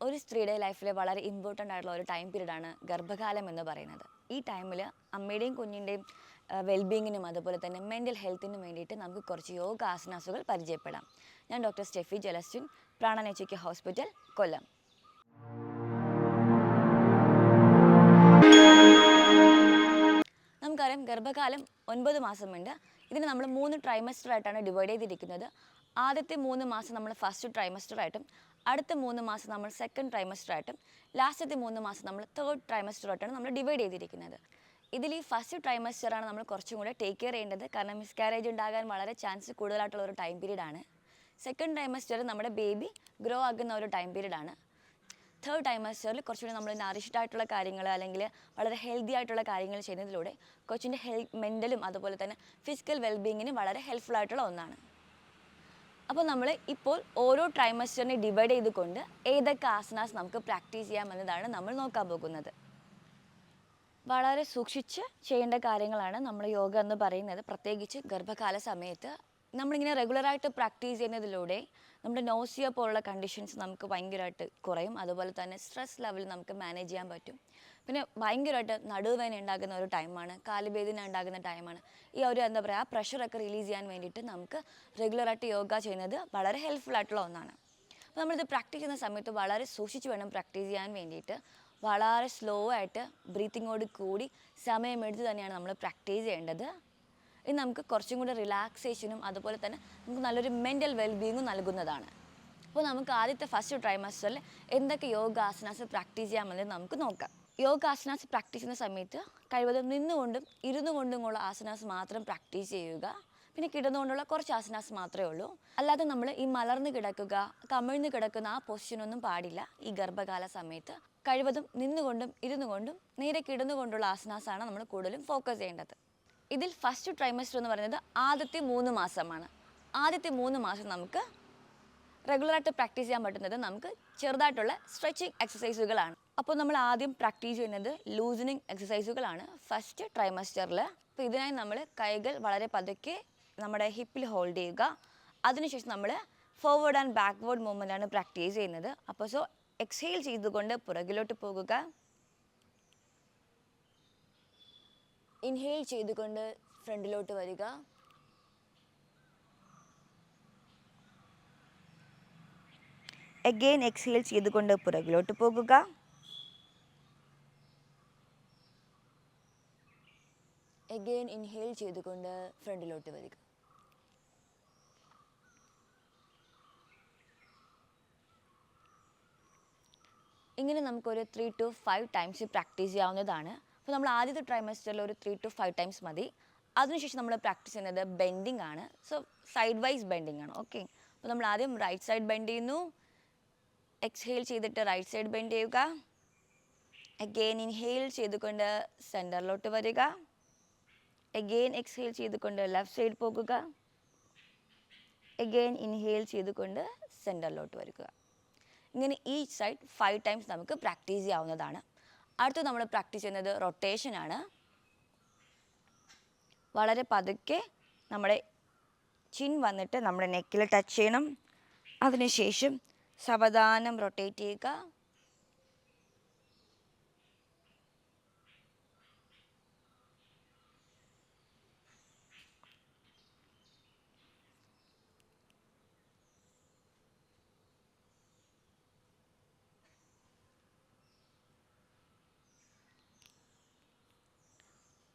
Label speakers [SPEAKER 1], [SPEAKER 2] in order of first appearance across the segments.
[SPEAKER 1] ഒരു സ്ത്രീയുടെ ലൈഫിൽ വളരെ ഇമ്പോർട്ടൻ്റ് ആയിട്ടുള്ള ഒരു ടൈം പീരീഡാണ് ഗർഭകാലം എന്ന് പറയുന്നത്. ഈ ടൈമിൽ അമ്മയുടെയും കുഞ്ഞിൻ്റെയും വെൽബീങ്ങിനും അതുപോലെ തന്നെ മെൻ്റൽ ഹെൽത്തിനും വേണ്ടിയിട്ട് നമുക്ക് കുറച്ച് യോഗാസനാസുകൾ പരിചയപ്പെടാം. ഞാൻ ഡോക്ടർ സ്റ്റെഫി ജലസ്റ്റിൻ, പ്രാണനേച്ചിക്ക് ഹോസ്പിറ്റൽ, കൊല്ലം. നമുക്കറിയാം ഗർഭകാലം 9 മാസമുണ്ട്. ഇതിന് നമ്മൾ 3 ട്രൈമസ്റ്ററായിട്ടാണ് ഡിവൈഡ് ചെയ്തിരിക്കുന്നത്. ആദ്യത്തെ 3 മാസം നമ്മൾ ഫസ്റ്റ് ട്രൈമസ്റ്ററായിട്ടും അടുത്ത 3 മാസം നമ്മൾ സെക്കൻഡ് ട്രൈമസ്റ്ററായിട്ടും ലാസ്റ്റത്തെ 3 മാസം നമ്മൾ തേർഡ് ട്രൈമസ്റ്ററായിട്ടാണ് നമ്മൾ ഡിവൈഡ് ചെയ്തിരിക്കുന്നത്. ഇതിൽ ഈ ഫസ്റ്റ് ട്രൈമസ്റ്ററാണ് നമ്മൾ കുറച്ചും കൂടെ ടേക്ക് കെയർ ചെയ്യേണ്ടത്. കാരണം മിസ്കാരേജ് ഉണ്ടാകാൻ വളരെ ചാൻസ് കൂടുതലായിട്ടുള്ള ഒരു ടൈം പീരീഡാണ്. സെക്കൻഡ് ട്രൈമസ്റ്റർ നമ്മുടെ ബേബി ഗ്രോ ആകുന്ന ഒരു ടൈം പീരീഡാണ്. തേർഡ് ട്രൈമസ്റ്ററിൽ കുറച്ചുകൂടി നമ്മൾ നറിഷ്ഡ് ആയിട്ടുള്ള കാര്യങ്ങൾ അല്ലെങ്കിൽ വളരെ ഹെൽത്തി ആയിട്ടുള്ള കാര്യങ്ങൾ ചെയ്യുന്നതിലൂടെ കൊച്ചിൻ്റെ മെൻ്റലും അതുപോലെ തന്നെ ഫിസിക്കൽ വെൽബീങ്ങിനും വളരെ ഹെൽപ്ഫുൾ ആയിട്ടുള്ള ഒന്നാണ്. അപ്പോൾ നമ്മൾ ഇപ്പോൾ ഓരോ ട്രൈമസ്റ്ററിനെ ഡിവൈഡ് ചെയ്തുകൊണ്ട് ഏതൊക്കെ ആസനാസ് നമുക്ക് പ്രാക്ടീസ് ചെയ്യാമെന്നതാണ് നമ്മൾ നോക്കാൻ പോകുന്നത്. വളരെ സൂക്ഷിച്ച് ചെയ്യേണ്ട കാര്യങ്ങളാണ് നമ്മൾ യോഗ എന്ന് പറയുന്നത്. പ്രത്യേകിച്ച് ഗർഭകാല സമയത്ത് നമ്മളിങ്ങനെ റെഗുലറായിട്ട് പ്രാക്ടീസ് ചെയ്യുന്നതിലൂടെ നമ്മുടെ നോസിയ പോലുള്ള കണ്ടീഷൻസ് നമുക്ക് ഭയങ്കരമായിട്ട് കുറയും. അതുപോലെ തന്നെ സ്ട്രെസ് ലെവൽ നമുക്ക് മാനേജ് ചെയ്യാൻ പറ്റും. പിന്നെ ഭയങ്കരമായിട്ട് നടുവേദന ഉണ്ടാകുന്ന ഒരു ടൈമാണ്, കാലുവേദന ഉണ്ടാകുന്ന ടൈമാണ്. ഈ ഒരു എന്താ പറയുക, ആ പ്രഷറൊക്കെ റിലീസ് ചെയ്യാൻ വേണ്ടിയിട്ട് നമുക്ക് റെഗുലറായിട്ട് യോഗ ചെയ്യുന്നത് വളരെ ഹെൽപ്ഫുൾ ആയിട്ടുള്ള ഒന്നാണ്. അപ്പോൾ നമ്മളിത് പ്രാക്ടീസ് ചെയ്യുന്ന സമയത്ത് വളരെ സൂക്ഷിച്ച് വേണം പ്രാക്ടീസ് ചെയ്യാൻ വേണ്ടിയിട്ട്. വളരെ സ്ലോ ആയിട്ട് ബ്രീത്തിങ്ങോട് കൂടി സമയമെടുത്ത് തന്നെയാണ് നമ്മൾ പ്രാക്ടീസ് ചെയ്യേണ്ടത്. ഇത് നമുക്ക് കുറച്ചും കൂടി റിലാക്സേഷനും അതുപോലെ തന്നെ നമുക്ക് നല്ലൊരു മെൻ്റൽ വെൽബീയിങ്ങും നൽകുന്നതാണ്. അപ്പോൾ നമുക്ക് ആദ്യത്തെ ഫസ്റ്റ് ട്രൈമസ്റ്ററിൽ എന്തൊക്കെ യോഗാസനാസ് പ്രാക്ടീസ് ചെയ്യാമെന്നത് നമുക്ക് നോക്കാം. യോഗാസനാസ് പ്രാക്ടീസ് ചെയ്യുന്ന സമയത്ത് കഴിവതും നിന്നുകൊണ്ടും ഇരുന്നുകൊണ്ടുമുള്ള ആസനാസ് മാത്രം പ്രാക്ടീസ് ചെയ്യുക. പിന്നെ കിടന്നുകൊണ്ടുള്ള കുറച്ച് ആസനാസ് മാത്രമേ ഉള്ളൂ. അല്ലാതെ നമ്മൾ ഈ മലർന്ന് കിടക്കുക, കമിഴ്ന്ന് കിടക്കുന്ന ആ പൊസിഷനൊന്നും പാടില്ല. ഈ ഗർഭകാല സമയത്ത് കഴിവതും നിന്നുകൊണ്ടും ഇരുന്നുകൊണ്ടും നേരെ കിടന്നുകൊണ്ടുള്ള ആസനാസാണ് നമ്മൾ കൂടുതലും ഫോക്കസ് ചെയ്യേണ്ടത്. ഇതിൽ ഫസ്റ്റ് ട്രൈമസ്റ്റർ എന്ന് പറയുന്നത് ആദ്യത്തെ 3 മാസമാണ്. ആദ്യത്തെ 3 മാസം നമുക്ക് റെഗുലറായിട്ട് പ്രാക്ടീസ് ചെയ്യാൻ പറ്റുന്നത് നമുക്ക് ചെറുതായിട്ടുള്ള സ്ട്രെച്ചിങ് എക്സസൈസുകളാണ്. അപ്പോൾ നമ്മൾ ആദ്യം പ്രാക്ടീസ് ചെയ്യുന്നത് ലൂസനിങ് എക്സസൈസുകളാണ് ഫസ്റ്റ് ട്രൈമസ്റ്ററിൽ. അപ്പോൾ ഇതിനായി നമ്മൾ കൈകൾ വളരെ പതുക്കെ നമ്മുടെ ഹിപ്പിൽ ഹോൾഡ് ചെയ്യുക. അതിനുശേഷം നമ്മൾ ഫോർവേഡ് ആൻഡ് ബാക്ക്വേർഡ് മൂവ്മെൻ്റാണ് പ്രാക്ടീസ് ചെയ്യുന്നത്. അപ്പോൾ എക്സ്ഹെയിൽ ചെയ്തുകൊണ്ട് പുറകിലോട്ട് പോകുക, ഇൻഹെയിൽ ചെയ്തുകൊണ്ട് ഫ്രണ്ടിലോട്ട് വരിക, അഗെയിൻ എക്സ്ഹെയിൽ ചെയ്തുകൊണ്ട് പുറകിലോട്ട് പോകുക, അഗെയിൻ ഇൻഹെയിൽ ചെയ്തുകൊണ്ട് ഫ്രണ്ടിലോട്ട് വരിക. ഇങ്ങനെ നമുക്കൊരു 3 to 5 ടൈംസ് പ്രാക്ടീസ് ചെയ്യാവുന്നതാണ്. അപ്പോൾ നമ്മൾ ആദ്യത്തെ ട്രൈമസ്റ്ററിൽ ഒരു 3 to 5 ടൈംസ് മതി. അതിനുശേഷം നമ്മൾ പ്രാക്ടീസ് ചെയ്യുന്നത് ബെൻഡിങ് ആണ്. സൈഡ് വൈസ് ബെൻഡിങ് ആണ്. ഓക്കെ, അപ്പോൾ നമ്മൾ ആദ്യം റൈറ്റ് സൈഡ് ബെൻഡ് ചെയ്യുന്നു, എക്സ്ഹെയിൽ ചെയ്തിട്ട് റൈറ്റ് സൈഡ് ബെൻഡ് ചെയ്യുക, അഗെയിൻ ഇൻഹെയിൽ ചെയ്തുകൊണ്ട് സെൻറ്ററിലോട്ട് വരിക, അഗെയിൻ എക്സ്ഹെയിൽ ചെയ്തുകൊണ്ട് ലെഫ്റ്റ് സൈഡ് പോകുക, അഗെയിൻ ഇൻഹെയിൽ ചെയ്തുകൊണ്ട് സെൻറ്ററിലോട്ട് വരിക. ഇങ്ങനെ ഈച്ച് സൈഡ് 5 ടൈംസ് നമുക്ക് പ്രാക്ടീസ് ചെയ്യാവുന്നതാണ്. അടുത്ത് നമ്മൾ പ്രാക്ടീസ് ചെയ്യുന്നത് റൊട്ടേഷൻ ആണ്. വളരെ പതുക്കെ നമ്മുടെ ചിൻ വന്നിട്ട് നമ്മുടെ നെക്കിൽ ടച്ച് ചെയ്യണം. അതിനുശേഷം സാവധാനം റൊട്ടേറ്റ് ചെയ്യുക.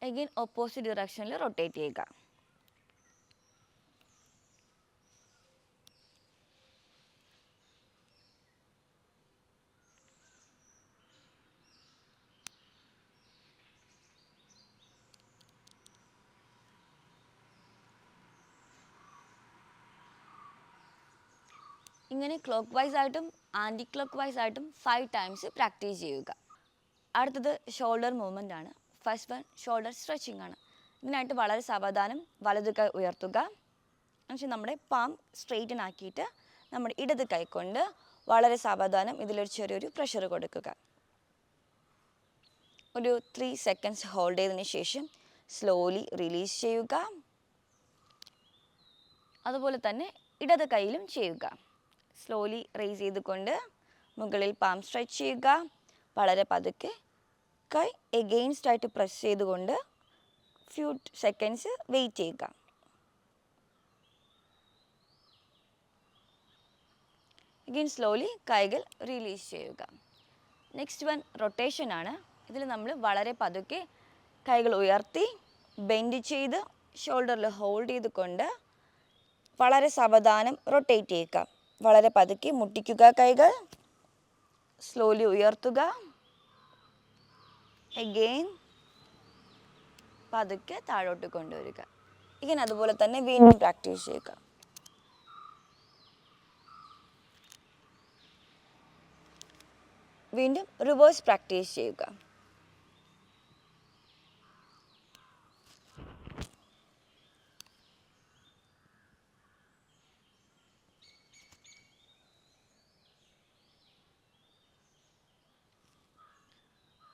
[SPEAKER 1] അഗെയിൻ ഓപ്പോസിറ്റ് ഡിറക്ഷനിൽ റൊട്ടേറ്റ് ചെയ്യുക. ഇങ്ങനെ ക്ലോക്ക് വൈസ് ആയിട്ടും ആൻറ്റി ക്ലോക്ക് വൈസ് ആയിട്ടും 5 ടൈംസ് പ്രാക്ടീസ് ചെയ്യുക. അടുത്തത് ഷോൾഡർ മൂവ്മെൻ്റ് ആണ്. ഫസ്റ്റ് വൺ ഷോൾഡർ സ്ട്രെച്ചിങ് ആണ്. ഇതിനായിട്ട് വളരെ സാവധാനം വലത് കൈ ഉയർത്തുക. എന്നുവെച്ചാൽ നമ്മുടെ പാം സ്ട്രെയിറ്റൻ ആക്കിയിട്ട് നമ്മുടെ ഇടത് കൈ കൊണ്ട് വളരെ സാവധാനം ഇതിലൊരു ചെറിയൊരു പ്രഷർ കൊടുക്കുക. ഒരു 3 സെക്കൻഡ്സ് ഹോൾഡ് ചെയ്തതിന് ശേഷം സ്ലോലി റിലീസ് ചെയ്യുക. അതുപോലെ തന്നെ ഇടത് കൈയിലും ചെയ്യുക. സ്ലോലി റേസ് ചെയ്തുകൊണ്ട് മുകളിൽ പാം സ്ട്രെച്ച് ചെയ്യുക. വളരെ പതുക്കെ കൈ എഗെയിൻസ്റ്റ് ആയിട്ട് പ്രസ് ചെയ്തുകൊണ്ട് ഫ്യൂ സെക്കൻഡ്സ് വെയിറ്റ് ചെയ്യുക. അഗെയിൻ സ്ലോലി കൈകൾ റിലീസ് ചെയ്യുക. നെക്സ്റ്റ് വൺ റൊട്ടേഷൻ ആണ്. ഇതിൽ നമ്മൾ വളരെ പതുക്കെ കൈകൾ ഉയർത്തി ബെൻഡ് ചെയ്ത് ഷോൾഡറിൽ ഹോൾഡ് ചെയ്തുകൊണ്ട് വളരെ സാവധാനം റൊട്ടേറ്റ് ചെയ്യുക. വളരെ പതുക്കെ മുട്ടിക്കുക കൈകൾ. സ്ലോലി ഉയർത്തുക. അഗെയിൻ പതുക്കെ താഴോട്ട് കൊണ്ടുവരിക. ഇങ്ങനെ അതുപോലെ തന്നെ വീണ്ടും പ്രാക്ടീസ് ചെയ്യുക. വീണ്ടും റിവേഴ്സ് പ്രാക്ടീസ് ചെയ്യുക.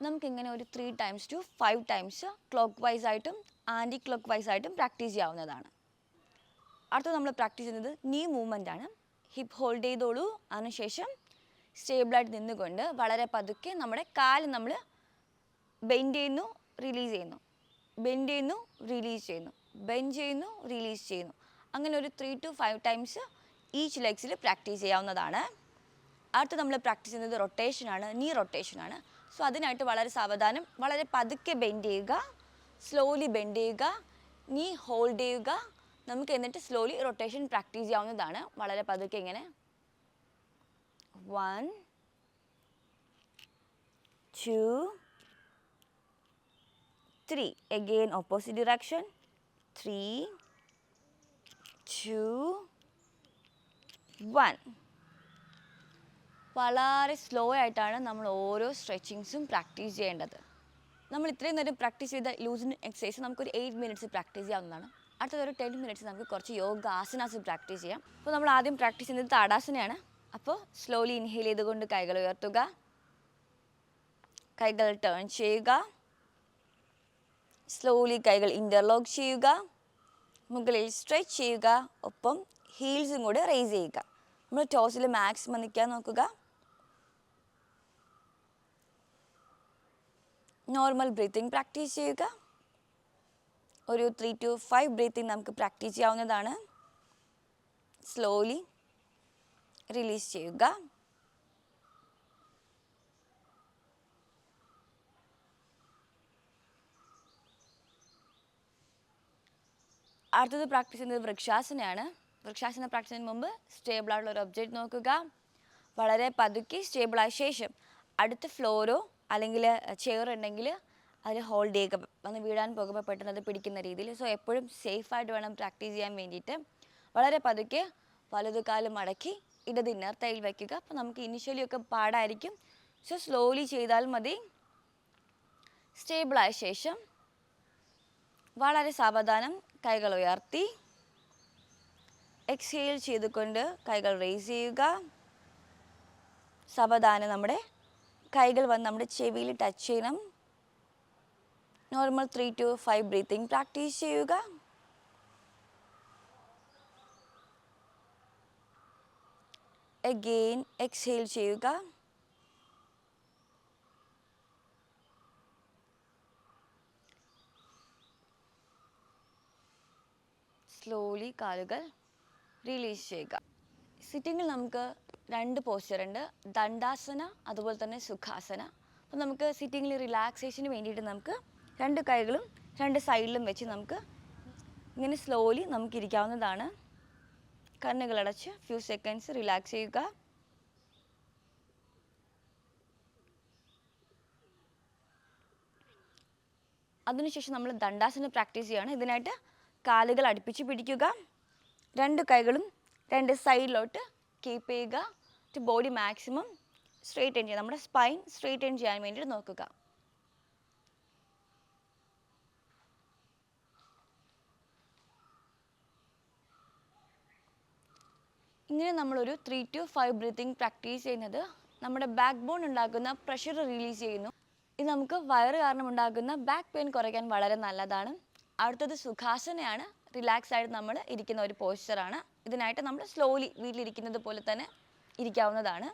[SPEAKER 1] നമുക്കിങ്ങനെ ഒരു 3 times to 5 times clock vice ആയിട്ടും ആൻറ്റി ക്ലോക്ക് വൈസ് ആയിട്ടും പ്രാക്ടീസ് ചെയ്യാവുന്നതാണ്. അടുത്ത നമ്മൾ പ്രാക്ടീസ് ചെയ്യുന്നത് നീ മൂവ്മെൻ്റ് ആണ്. ഹിപ്പ് ഹോൾഡ് ചെയ്തോളൂ. അതിനുശേഷം സ്റ്റേബിളായിട്ട് നിന്നുകൊണ്ട് വളരെ പതുക്കെ നമ്മുടെ കാല് നമ്മൾ ബെൻഡ് ചെയ്യുന്നു, റിലീസ് ചെയ്യുന്നു, ബെൻഡ് ചെയ്യുന്നു, റിലീസ് ചെയ്യുന്നു, ബെൻഡ് ചെയ്യുന്നു, റിലീസ് ചെയ്യുന്നു. അങ്ങനെ ഒരു 3 to 5 times ഈച്ച് ലെഗ്സിൽ പ്രാക്ടീസ് ചെയ്യാവുന്നതാണ്. അടുത്ത് നമ്മൾ പ്രാക്ടീസ് ചെയ്യുന്നത് റൊട്ടേഷനാണ്, നീ റൊട്ടേഷനാണ്. സോ അതിനായിട്ട് വളരെ സാവധാനം വളരെ പതുക്കെ ബെൻഡ് ചെയ്യുക, സ്ലോലി ബെൻഡ് ചെയ്യുക, നീ ഹോൾഡ് ചെയ്യുക. നമുക്ക് എന്നിട്ട് സ്ലോലി റൊട്ടേഷൻ പ്രാക്ടീസ് ചെയ്യാവുന്നതാണ്. വളരെ പതുക്കെ ഇങ്ങനെ 1 2 3. Again opposite direction. 3 2 1. വളരെ സ്ലോ ആയിട്ടാണ് നമ്മൾ ഓരോ സ്ട്രെച്ചിങ്സും പ്രാക്ടീസ് ചെയ്യേണ്ടത്. നമ്മൾ ഇത്രയും നേരം പ്രാക്ടീസ് ചെയ്ത ലൂസിങ് എക്സസൈസ് നമുക്കൊരു 8 minutes പ്രാക്ടീസ് ചെയ്യാവുന്നതാണ്. അടുത്തൊരു 10 minutes നമുക്ക് കുറച്ച് യോഗ ആസനാസ് പ്രാക്ടീസ് ചെയ്യാം. അപ്പോൾ നമ്മൾ ആദ്യം പ്രാക്ടീസ് ചെയ്യുന്നത് താടാസനയാണ്. അപ്പോൾ സ്ലോലി ഇൻഹെയിൽ ചെയ്തുകൊണ്ട് കൈകൾ ഉയർത്തുക, കൈകൾ ടേൺ ചെയ്യുക, സ്ലോലി കൈകൾ ഇൻ്റർലോക്ക് ചെയ്യുക, മുകളിൽ സ്ട്രെച്ച് ചെയ്യുക, ഒപ്പം ഹീൽസും കൂടെ റേസ് ചെയ്യുക. നമ്മൾ ടോസിൽ മാക്സിമം നിൽക്കാൻ നോക്കുക. നോർമൽ ബ്രീത്തിങ് പ്രാക്ടീസ് ചെയ്യുക. ഒരു 3 to 5 ബ്രീത്തിങ് നമുക്ക് പ്രാക്ടീസ് ചെയ്യാവുന്നതാണ്. സ്ലോലി റിലീസ് ചെയ്യുക. അടുത്തത് പ്രാക്ടീസ് ചെയ്യുന്നത് വൃക്ഷാസനയാണ്. വൃക്ഷാസന പ്രാക്ടീസ് ചെയ്യുന്നതിന് മുമ്പ് സ്റ്റേബിൾ ആയിട്ടുള്ള ഒരു ഒബ്ജക്റ്റ് നോക്കുക. വളരെ പതുക്കെ സ്റ്റേബിളായ ശേഷം അടുത്ത ഫ്ലോറോ അല്ലെങ്കിൽ ചെയർ ഉണ്ടെങ്കിൽ അതിൽ ഹോൾഡ് ചെയ്യുക. വന്ന് വീഴാൻ പോകുമ്പോൾ പെട്ടെന്ന് അത് പിടിക്കുന്ന രീതിയിൽ. സോ എപ്പോഴും സേഫായിട്ട് വേണം പ്രാക്ടീസ് ചെയ്യാൻ വേണ്ടിയിട്ട്. വളരെ പതുക്കെ വലതു കാല് മടക്കി ഇടത് ഇന്നർ തൈയിൽ വയ്ക്കുക. അപ്പോൾ നമുക്ക് ഇനിഷ്യലി ഒക്കെ പാടായിരിക്കും. സോ സ്ലോലി ചെയ്താൽ മതി. സ്റ്റേബിളായ ശേഷം വളരെ സാവധാനം കൈകൾ ഉയർത്തി എക്സ്ഹെയിൽ ചെയ്തുകൊണ്ട് കൈകൾ റേസ് ചെയ്യുക. സാവധാനം നമ്മുടെ കൈകൾ വന്ന് നമ്മുടെ ചെവിയിൽ ടച്ച് ചെയ്യണം. നോർമൽ 3 to 5 ബ്രീത്തിങ് പ്രാക്ടീസ് ചെയ്യുക. അഗെയിൻ എക്സ്ഹെയിൽ ചെയ്യുക. സ്ലോലി കാലുകൾ റിലീസ് ചെയ്യുക. സിറ്റിങ്ങിൽ നമുക്ക് 2 പോസ്ചർ ഉണ്ട്, ദണ്ഡാസന അതുപോലെ തന്നെ സുഖാസന. അപ്പോൾ നമുക്ക് സിറ്റിങ്ങിൽ റിലാക്സേഷന് വേണ്ടിയിട്ട് നമുക്ക് 2 കൈകളും 2 സൈഡിലും വെച്ച് നമുക്ക് ഇങ്ങനെ സ്ലോലി നമുക്ക് ഇരിക്കാവുന്നതാണ്. കണ്ണുകളടച്ച് ഫ്യൂ സെക്കൻഡ്സ് റിലാക്സ് ചെയ്യുക. അതിനുശേഷം നമ്മൾ ദണ്ഡാസന പ്രാക്ടീസ് ചെയ്യുകയാണ്. ഇതിനായിട്ട് കാലുകൾ അടുപ്പിച്ച് പിടിക്കുക, 2 കൈകളും 2 സൈഡിലോട്ട് കീപ്പ് ചെയ്യുക. ബോഡി മാക്സിമം സ്ട്രെയിറ്റ് ചെയ്യുക. നമ്മുടെ സ്പൈൻ സ്ട്രെയിറ്റ് ചെയ്യാൻ വേണ്ടിയിട്ട് നോക്കുക. ഇങ്ങനെ നമ്മളൊരു 3 to 5 ബ്രീത്തിങ് പ്രാക്ടീസ് ചെയ്യുന്നത് നമ്മുടെ ബാക്ക് ബോൺ ഉണ്ടാക്കുന്ന പ്രഷർ റിലീസ് ചെയ്യുന്നു. ഇത് നമുക്ക് വയറ് കാരണം ഉണ്ടാകുന്ന ബാക്ക് പെയിൻ കുറയ്ക്കാൻ വളരെ നല്ലതാണ്. അടുത്തത് സുഖാസനയാണ്. റിലാക്സ് ആയിട്ട് നമ്മൾ ഇരിക്കുന്ന ഒരു പോസ്ചറാണ്. ഇതിനായിട്ട് നമ്മൾ സ്ലോലി വീട്ടിലിരിക്കുന്നത് പോലെ തന്നെ ഇരിക്കാവുന്നതാണ്.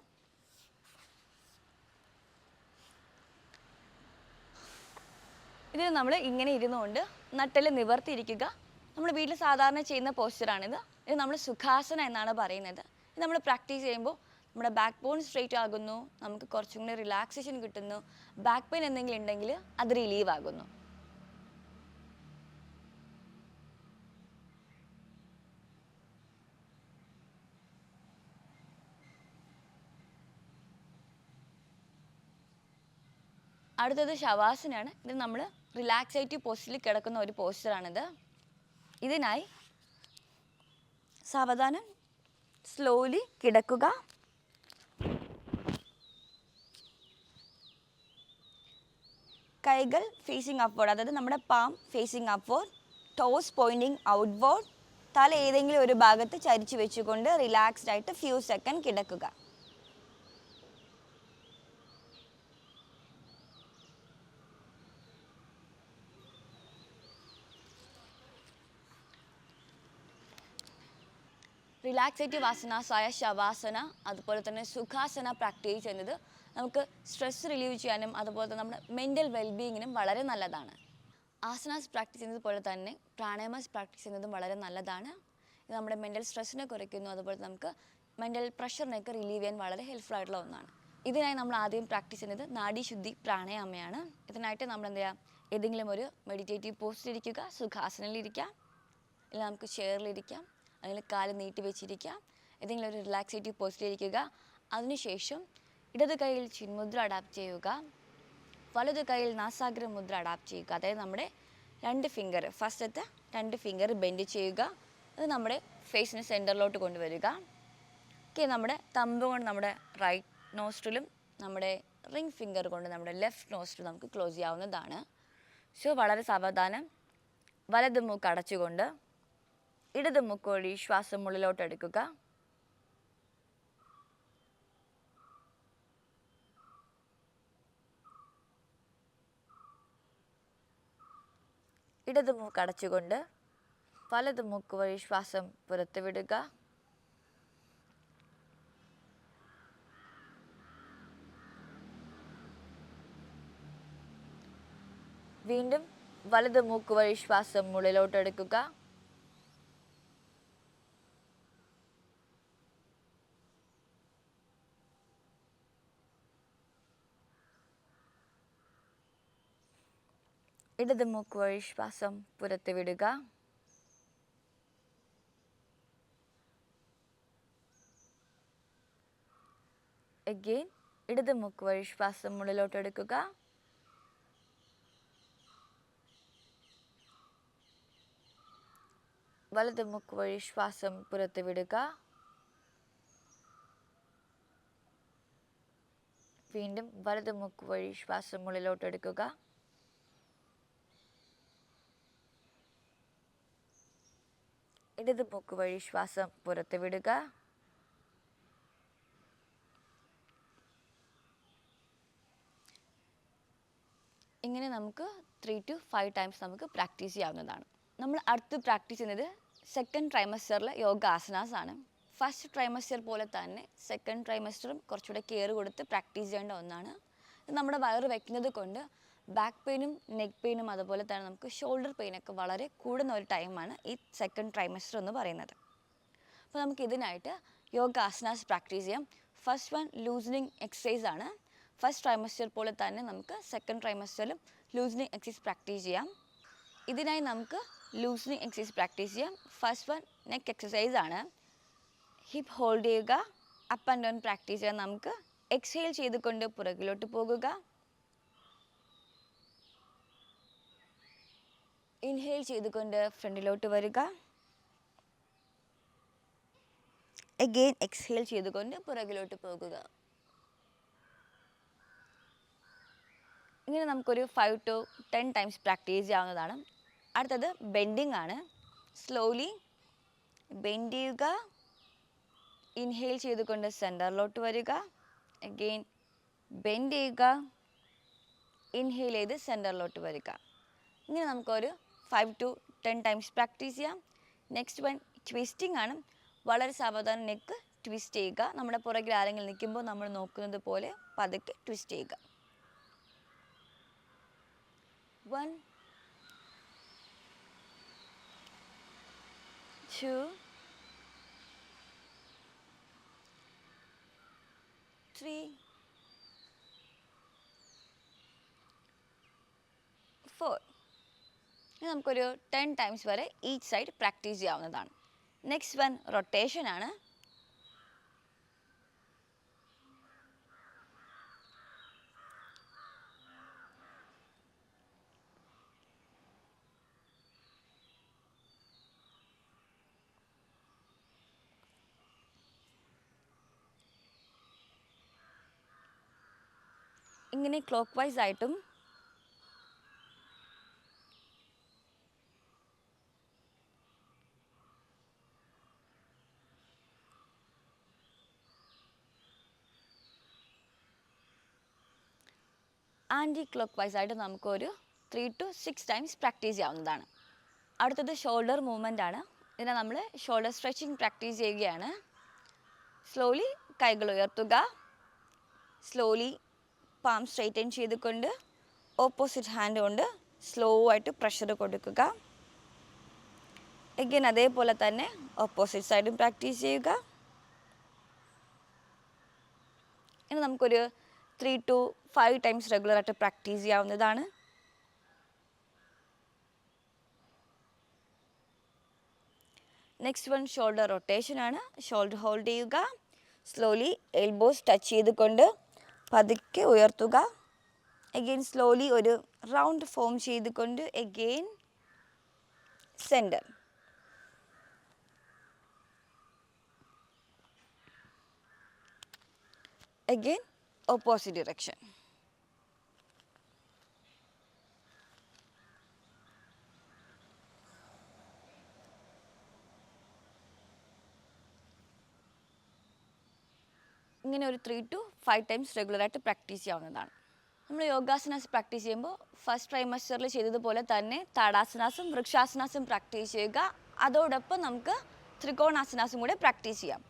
[SPEAKER 1] ഇതിന് നമ്മൾ ഇങ്ങനെ ഇരുന്നുകൊണ്ട് നട്ടെല്ല് നിവർത്തിയിരിക്കുക. നമ്മൾ വീട്ടിൽ സാധാരണ ചെയ്യുന്ന പോസ്ചറാണിത്. ഇത് നമ്മൾ സുഖാസന എന്നാണ് പറയുന്നത്. ഇത് നമ്മൾ പ്രാക്ടീസ് ചെയ്യുമ്പോൾ നമ്മുടെ ബാക്ക് ബോൺ സ്ട്രെയിറ്റ് ആകുന്നു, നമുക്ക് കുറച്ചും കൂടി റിലാക്സേഷൻ കിട്ടുന്നു, ബാക്ക് പെയിൻ എന്തെങ്കിലും ഉണ്ടെങ്കിൽ അത് റിലീവ് ആകുന്നു. അടുത്തത് ശവാസനയാണ്. ഇത് നമ്മൾ റിലാക്സേറ്റീവ് പോസ്റ്റിൽ കിടക്കുന്ന ഒരു പോസ്ചറാണിത്. ഇതിനായി സാവധാനം സ്ലോലി കിടക്കുക. കൈകൾ ഫേസിങ് അപ്വേർഡ്, അതായത് നമ്മുടെ palm facing upward, toes pointing outward. തല ഏതെങ്കിലും ഒരു ഭാഗത്ത് ചരിച്ചു വെച്ചുകൊണ്ട് റിലാക്സ്ഡ് ആയിട്ട് ഫ്യൂ സെക്കൻഡ് കിടക്കുക. റിലാക്സേറ്റീവ് ആസനാസായ ശവാസന അതുപോലെ തന്നെ സുഖാസന പ്രാക്ടീസ് ചെയ്യുന്നത് നമുക്ക് സ്ട്രെസ് റിലീവ് ചെയ്യാനും അതുപോലെ തന്നെ നമ്മുടെ മെൻ്റൽ വെൽബീയിങ്ങിനും വളരെ നല്ലതാണ്. ആസനാസ് പ്രാക്ടീസ് ചെയ്യുന്നത് പോലെ തന്നെ പ്രാണായാമസ് പ്രാക്ടീസ് ചെയ്യുന്നതും വളരെ നല്ലതാണ്. ഇത് നമ്മുടെ മെൻ്റൽ സ്ട്രെസ്സിനെ കുറയ്ക്കുന്നു, അതുപോലെ നമുക്ക് മെൻ്റൽ പ്രഷറിനെയൊക്കെ റിലീവ് ചെയ്യാൻ വളരെ ഹെൽപ്ഫുൾ ആയിട്ടുള്ള ഒന്നാണ്. ഇതിനായി നമ്മൾ ആദ്യം പ്രാക്ടീസ് ചെയ്യുന്നത് നാഡീശുദ്ധി പ്രാണായാമയാണ്. ഇതിനായിട്ട് നമ്മൾ എന്ത് ചെയ്യുക, ഏതെങ്കിലും ഒരു മെഡിറ്റേറ്റീവ് പോസ്റ്റിലിരിക്കുക, സുഖാസനയിലിരിക്കുക, അല്ലെങ്കിൽ നമുക്ക് ചെയറിലിരിക്കാം, അല്ലെങ്കിൽ കാല് നീട്ടി വെച്ചിരിക്കുക, ഏതെങ്കിലും ഒരു റിലാക്സേറ്റീവ് പോസ്റ്റിലിരിക്കുക. അതിനുശേഷം ഇടത് കൈയിൽ ചിന്മുദ്ര അഡാപ്റ്റ് ചെയ്യുക, വലത് കൈയിൽ നാസാഗ്ര മുദ്ര അഡാപ്റ്റ് ചെയ്യുക. അതായത് നമ്മുടെ രണ്ട് ഫിംഗർ, ഫസ്റ്റത്തെ രണ്ട് ഫിംഗർ ബെൻഡ് ചെയ്യുക. അത് നമ്മുടെ ഫേസിന് സെൻറ്ററിലോട്ട് കൊണ്ടുവരിക. ഓക്കെ, നമ്മുടെ തമ്പ് കൊണ്ട് നമ്മുടെ റൈറ്റ് നോസ്ട്രിലും നമ്മുടെ റിംഗ് ഫിംഗർ കൊണ്ട് നമ്മുടെ ലെഫ്റ്റ് നോസ്ട്രിൽ നമുക്ക് ക്ലോസ് ചെയ്യാവുന്നതാണ്. സോ വളരെ സാവധാനം വലത് മൂക്ക് അടച്ചുകൊണ്ട് ഇടത് മൂക്ക് വഴി ശ്വാസം ഉള്ളിലോട്ട് എടുക്കുക. ഇടത് മൂക്ക് അടച്ചുകൊണ്ട് വലത് മൂക്ക് വഴി ശ്വാസം പുറത്ത് വിടുക. വീണ്ടും വലത് മൂക്ക് വഴി ശ്വാസം ഉള്ളിലോട്ട് എടുക്കുക. ഇടത് മൂക്ക് വഴി ശ്വാസം പുറത്ത് വിടുക. അഗെയിൻ ഇടത് മൂക്ക് വഴി ശ്വാസം ഉള്ളിലോട്ട് എടുക്കുക. വലത് മൂക്ക് വഴി ശ്വാസം പുറത്ത് വിടുക. വീണ്ടും വലത് മൂക്ക് വഴി ശ്വാസം ഉള്ളിലോട്ട് എടുക്കുക. ഇടത് മൂക്ക് വഴി ശ്വാസം പുറത്ത് വിടുക. ഇങ്ങനെ നമുക്ക് 3 to 5 ടൈംസ് നമുക്ക് പ്രാക്ടീസ് ചെയ്യാവുന്നതാണ്. നമ്മൾ അടുത്ത് പ്രാക്ടീസ് ചെയ്യുന്നത് സെക്കൻഡ് ട്രൈമസ്റ്ററിലെ യോഗ ആസനാസ് ആണ്. ഫസ്റ്റ് ട്രൈമസ്റ്റർ പോലെ തന്നെ സെക്കൻഡ് ട്രൈമസ്റ്ററും കുറച്ചുകൂടെ കെയർ കൊടുത്ത് പ്രാക്ടീസ് ചെയ്യേണ്ട ഒന്നാണ്. ഇത് നമ്മുടെ വയറ് വയ്ക്കുന്നത് കൊണ്ട് ബാക്ക് പെയിനും നെക്ക് പെയിനും അതുപോലെ തന്നെ നമുക്ക് ഷോൾഡർ പെയിനൊക്കെ വളരെ കൂടുന്ന ഒരു ടൈമാണ് ഈ സെക്കൻഡ് ട്രൈമസ്റ്റർ എന്ന് പറയുന്നത്. അപ്പോൾ നമുക്ക് ഇതിനായിട്ട് യോഗ ആസനാസ് പ്രാക്ടീസ് ചെയ്യാം. ഫസ്റ്റ് വൺ ലൂസനിങ് എക്സസൈസ് ആണ്. ഫസ്റ്റ് ട്രൈമസ്റ്റർ പോലെ തന്നെ നമുക്ക് സെക്കൻഡ് ട്രൈമസ്റ്ററിലും ലൂസനിങ് എക്സസൈസ് പ്രാക്ടീസ് ചെയ്യാം. ഇതിനായി നമുക്ക് ലൂസനിങ് എക്സസൈസ് പ്രാക്ടീസ് ചെയ്യാം. ഫസ്റ്റ് വൺ നെക്ക് എക്സസൈസ് ആണ്. ഹിപ്പ് ഹോൾഡ് ചെയ്യുക, അപ്പ് ആൻഡ് ഡൗൺ പ്രാക്ടീസ് ചെയ്യാം. നമുക്ക് എക്സ്ഹെയിൽ ചെയ്തുകൊണ്ട് പുറകിലോട്ട് പോകുക, ഇൻഹെയിൽ ചെയ്തുകൊണ്ട് ഫ്രണ്ടിലോട്ട് വരിക, അഗെയിൻ എക്സ്ഹെയിൽ ചെയ്തുകൊണ്ട് പുറകിലോട്ട് പോകുക. ഇങ്ങനെ നമുക്കൊരു 5 to 10 ടൈംസ് പ്രാക്ടീസ് ചെയ്യാവുന്നതാണ്. അടുത്തത് ബെൻഡിങ് ആണ്. സ്ലോലി ബെൻഡ് ചെയ്യുക, ഇൻഹെയിൽ ചെയ്തുകൊണ്ട് സെൻറ്ററിലോട്ട് വരിക, അഗെയിൻ ബെൻഡ് ചെയ്യുക, ഇൻഹെയിൽ ചെയ്ത് സെൻറ്ററിലോട്ട് വരിക. ഇങ്ങനെ നമുക്കൊരു 5 to 10 ടൈംസ് പ്രാക്ടീസ് ചെയ്യാം. നെക്സ്റ്റ് വൺ ട്വിസ്റ്റിംഗ് ആണ്. വളരെ സാവധാനം നെക്ക് ട്വിസ്റ്റ് ചെയ്യുക. നമ്മുടെ പുറകിൽ ആരെങ്കിലും നിൽക്കുമ്പോൾ നമ്മൾ നോക്കുന്നത് പോലെ പതുക്കെ ട്വിസ്റ്റ് ചെയ്യുക. 1 2, 3, 4. ഇനി നമുക്കൊരു 10 ടൈംസ് വരെ ഈച്ച് സൈഡ് പ്രാക്ടീസ് ചെയ്യാവുന്നതാണ്. നെക്സ്റ്റ് വൺ റൊട്ടേഷൻ ആണ്. ഇങ്ങനെ ക്ലോക്ക് വൈസ് ആയിട്ടും ആൻറ്റി ക്ലോക്ക് വൈസ് ആയിട്ട് നമുക്കൊരു 3 to 6 ടൈംസ് പ്രാക്ടീസ് ചെയ്യാവുന്നതാണ്. അടുത്തത് ഷോൾഡർ മൂവ്മെൻ്റ് ആണ്. ഇതിനെ നമ്മൾ ഷോൾഡർ സ്ട്രെച്ചിങ് പ്രാക്ടീസ് ചെയ്യുകയാണ്. സ്ലോലി കൈകൾ ഉയർത്തുക. സ്ലോലി പാം സ്ട്രെയിറ്റൻ ചെയ്തുകൊണ്ട് ഓപ്പോസിറ്റ് ഹാൻഡ് കൊണ്ട് സ്ലോ ആയിട്ട് പ്രഷർ കൊടുക്കുക. എഗെയിൻ അതേപോലെ തന്നെ ഓപ്പോസിറ്റ് സൈഡും പ്രാക്ടീസ് ചെയ്യുക. ഇനി നമുക്കൊരു 3 to 5 ടൈംസ് റെഗുലറായിട്ട് പ്രാക്ടീസ് ചെയ്യാവുന്നതാണ്. നെക്സ്റ്റ് വൺ ഷോൾഡർ റൊട്ടേഷൻ ആണ്. ഷോൾഡർ ഹോൾഡ് ചെയ്യുക. സ്ലോലി എൽബോസ് ടച്ച് ചെയ്തുകൊണ്ട് പതുക്കെ ഉയർത്തുക. എഗെയിൻ സ്ലോലി ഒരു റൗണ്ട് ഫോം ചെയ്തുകൊണ്ട് again centre. Again opposite direction. ഇങ്ങനെ ഒരു 3 to 5 ടൈംസ് റെഗുലറായിട്ട് പ്രാക്ടീസ് ചെയ്യാവുന്നതാണ്. നമ്മൾ യോഗാസനാസ് പ്രാക്ടീസ് ചെയ്യുമ്പോൾ ഫസ്റ്റ് ട്രൈമസ്റ്ററിൽ ചെയ്തതുപോലെ തന്നെ താടാസനാസും വൃക്ഷാസനാസും പ്രാക്ടീസ് ചെയ്യുക. അതോടൊപ്പം നമുക്ക് ത്രികോണാസനാസും കൂടെ പ്രാക്ടീസ് ചെയ്യാം.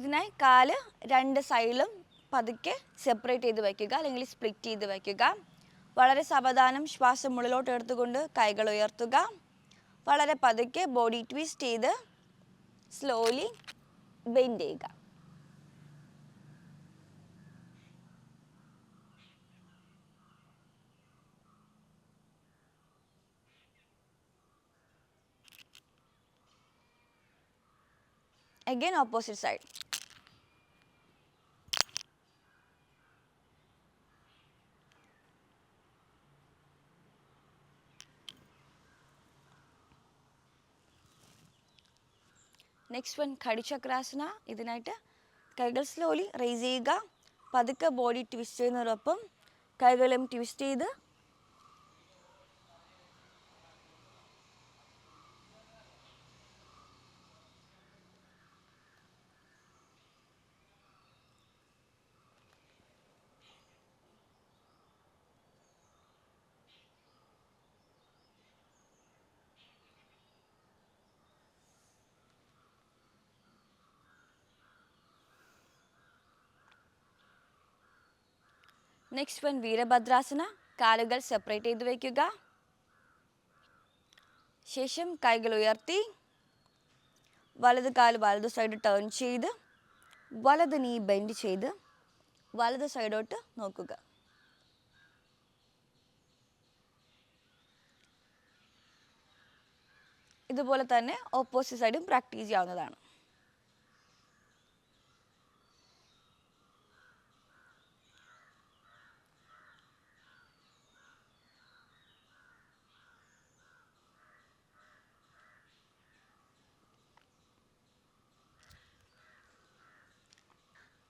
[SPEAKER 1] ഇതിനായി കാല് 2 സൈഡിലും പതുക്കെ സെപ്പറേറ്റ് ചെയ്ത് വയ്ക്കുക, അല്ലെങ്കിൽ സ്പ്ലിറ്റ് ചെയ്ത് വയ്ക്കുക. വളരെ സാവധാനം ശ്വാസം ഉള്ളിലോട്ട് എടുത്തുകൊണ്ട് കൈകൾ ഉയർത്തുക. വളരെ പതുക്കെ ബോഡി ട്വിസ്റ്റ് ചെയ്ത് സ്ലോലി ബെൻഡ് ചെയ്യുക. Again opposite side. Next one Katichakrasana. ഇതിനായിട്ട് കൈകൾ സ്ലോലി റേസ് ചെയ്യുക. പതുക്കെ ബോഡി ട്വിസ്റ്റ് ചെയ്യുന്നതോടൊപ്പം കൈകളും ട്വിസ്റ്റ് ചെയ്ത് നെക്സ്റ്റ് വൺ വീരഭദ്രാസന. കാലുകൾ സെപ്പറേറ്റ് ചെയ്ത് വയ്ക്കുക. ശേഷം കൈകൾ ഉയർത്തി വലത് കാൽ വലത് സൈഡ് ടേൺ ചെയ്ത് വലത് നീ ബെൻഡ് ചെയ്ത് വലത് സൈഡോട്ട് നോക്കുക. ഇതുപോലെ തന്നെ ഓപ്പോസിറ്റ് സൈഡും പ്രാക്ടീസ് ചെയ്യാവുന്നതാണ്.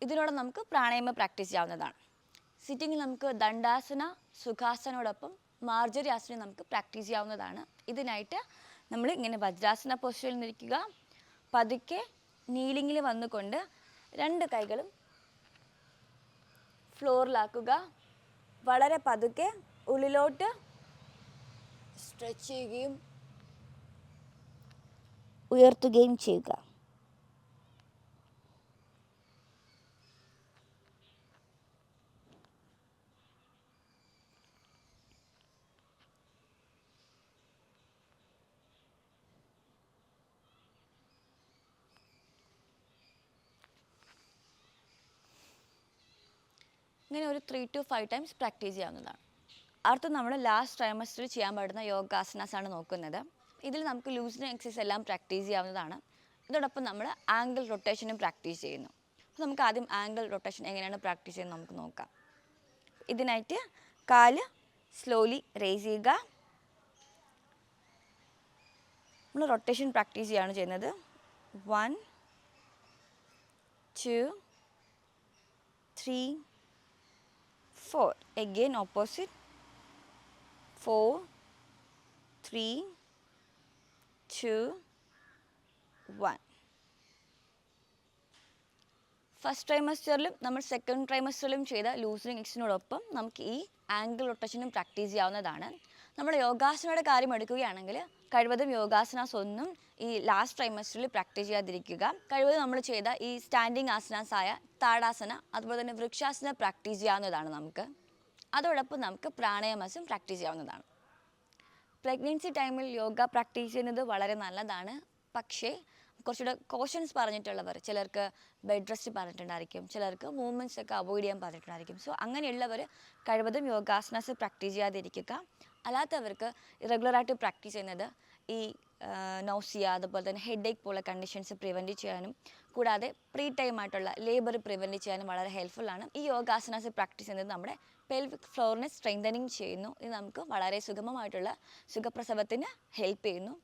[SPEAKER 1] ഇതിനോട് നമുക്ക് പ്രാണായാമം പ്രാക്ടീസ് ചെയ്യാവുന്നതാണ്. സിറ്റിങ്ങിൽ നമുക്ക് ദണ്ഡാസന, സുഖാസനോടൊപ്പം മാർജരി ആസന നമുക്ക് പ്രാക്ടീസ് ചെയ്യാവുന്നതാണ്. ഇതിനായിട്ട് നമ്മൾ ഇങ്ങനെ വജ്രാസന പൊസിഷനിൽ നിൽക്കുക. പതുക്കെ നീലിങ്ങിൽ വന്നുകൊണ്ട് 2 കൈകളും ഫ്ലോറിലാക്കുക. വളരെ പതുക്കെ ഉള്ളിലോട്ട് സ്ട്രെച്ച് ചെയ്യുകയും ഉയർത്തുകയും ചെയ്യുക. ഇങ്ങനെ ഒരു 3 to 5 ടൈംസ് പ്രാക്ടീസ് ചെയ്യാവുന്നതാണ്. അടുത്ത നമ്മൾ ലാസ്റ്റ് ട്രൈമസ്റ്ററിൽ ചെയ്യാൻ പറ്റുന്ന യോഗാസനാസ് ആണ് നോക്കുന്നത്. ഇതിൽ നമുക്ക് ലൂസനിങ് എക്സസൈസ് എല്ലാം പ്രാക്ടീസ് ചെയ്യാവുന്നതാണ്. ഇതോടൊപ്പം നമ്മൾ ആംഗിൾ റൊട്ടേഷനും പ്രാക്ടീസ് ചെയ്യുന്നു. അപ്പോൾ നമുക്ക് ആദ്യം ആംഗിൾ റൊട്ടേഷൻ എങ്ങനെയാണ് പ്രാക്ടീസ് ചെയ്യുന്നത് നമുക്ക് നോക്കാം. ഇതിനായിട്ട് കാല് സ്ലോലി റേസ് ചെയ്യുക. നമ്മൾ റൊട്ടേഷൻ പ്രാക്ടീസ് ചെയ്യുകയാണ് ചെയ്യുന്നത്. 1 2 3 4. Again opposite. 4 3 2 1. ഫസ്റ്റ് ട്രൈമസ്റ്ററിലും നമ്മൾ സെക്കൻഡ് ട്രൈമസ്റ്ററിലും ചെയ്ത ലൂസനിങ് എക്സസൈസിനോടൊപ്പം നമുക്ക് ഈ ആംഗിൾ റൊട്ടേഷനും പ്രാക്ടീസ് ചെയ്യാവുന്നതാണ്. നമ്മൾ യോഗാസനയുടെ കാര്യം എടുക്കുകയാണെങ്കിൽ കഴിവതും യോഗാസനാസ് ഒന്നും ഈ ലാസ്റ്റ് ട്രൈമസ്റ്ററിൽ പ്രാക്ടീസ് ചെയ്യാതിരിക്കുക. കഴിവതും നമ്മൾ ചെയ്ത ഈ സ്റ്റാൻഡിങ് ആസനാസ് ആയ താടാസന അതുപോലെ തന്നെ വൃക്ഷാസന പ്രാക്ടീസ് ചെയ്യാവുന്നതാണ് നമുക്ക്. അതോടൊപ്പം നമുക്ക് പ്രാണായാമസും പ്രാക്ടീസ് ചെയ്യാവുന്നതാണ്. പ്രഗ്നൻസി ടൈമിൽ യോഗ പ്രാക്ടീസ് ചെയ്യുന്നത് വളരെ നല്ലതാണ്. പക്ഷേ കുറച്ചുകൂടെ കോഷൻസ് പറഞ്ഞിട്ടുള്ളവർ, ചിലർക്ക് ബെഡ് റെസ്റ്റ് പറഞ്ഞിട്ടുണ്ടായിരിക്കും, ചിലർക്ക് മൂവ്മെൻറ്റ്സ് ഒക്കെ അവോയ്ഡ് ചെയ്യാൻ പറഞ്ഞിട്ടുണ്ടായിരിക്കും. സോ അങ്ങനെയുള്ളവർ കഴിവതും യോഗാസനാസ് പ്രാക്ടീസ് ചെയ്യാതിരിക്കുക. അല്ലാത്തവർക്ക് റെഗുലറായിട്ട് പ്രാക്ടീസ് ചെയ്യുന്നത് ഈ നൗസിയ അതുപോലെ തന്നെ ഹെഡ് ഏക്ക് പോലുള്ള കണ്ടീഷൻസ് പ്രിവെൻറ്റ് ചെയ്യാനും കൂടാതെ പ്രീ ടൈം ആയിട്ടുള്ള ലേബർ പ്രിവെൻറ്റ് ചെയ്യാനും വളരെ ഹെൽപ്ഫുള്ളാണ്. ഈ യോഗാസനാസ് പ്രാക്ടീസ് ചെയ്യുന്നത് നമ്മുടെ പെൽവിക് ഫ്ലോറിനെ സ്ട്രെങ്തനിങ് ചെയ്യുന്നു. ഇത് നമുക്ക് വളരെ സുഗമമായിട്ടുള്ള സുഖപ്രസവത്തിന് ഹെൽപ്പ് ചെയ്യുന്നു.